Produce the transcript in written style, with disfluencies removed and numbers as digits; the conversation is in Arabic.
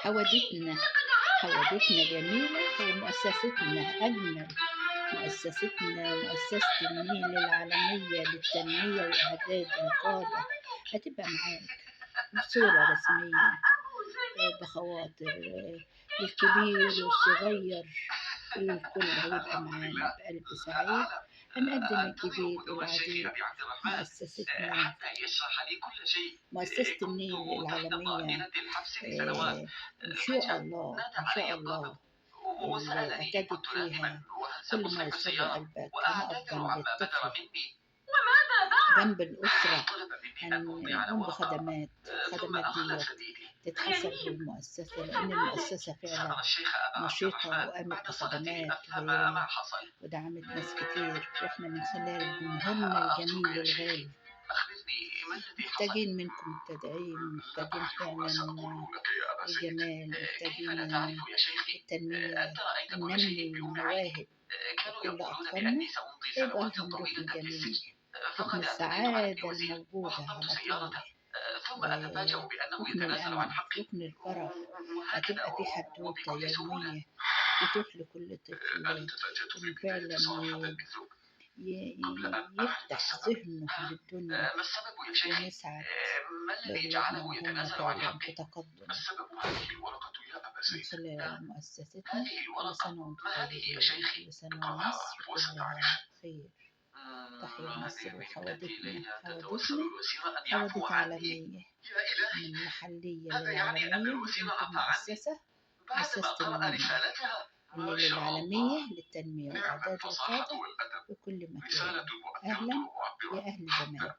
حودتنا جميلة، ومؤسستنا أجمل. مؤسسة النيل العالمية للتنمية وإعداد القادة هتبقى معاك بصورة رسمية، بخواطر للكبير والصغير، الكل هيبقى معانا بقلب سعيد. هنقدم الجديد والعديد. مؤسسة النيل العالمية إن شاء الله اللي تجد فيها كل ما يسر قلبك. هنقف جنب الطفل، جنب الأسرة، هنقوم بخدمات دي تتحسب للمؤسسة، لأن المؤسسة فعلا نشيطة وقامت بخدمات ودعمت ناس كتير، وإحنا من خلال جمهورنا الجميل الغالي محتاجين منكم التدعيم، محتاجين فعلا الجمال، محتاجين التنمية، ننمي المواهب لكل أطفالنا، يبقى لهم ركن جميل، ركن السعادة الموجودة على طول، ركن الأمل، ركن الفرح. هتبقى في حدوتة يومية تتيح لكل طفل إن فعلا يفتح ذهنه للدنيا ونسعد بأولادنا وهم فعلا في تقدم من خلال مؤسستنا. كل سنة وانتم طيبين، كل سنة ومصر كلها خير. تحيا مصر حوادث عالمية، من محلية للعالمية. وانتم مؤسسة النيل العالمية للتنمية وإعداد القادة في كل مكان. أهلا يا أهل زمان.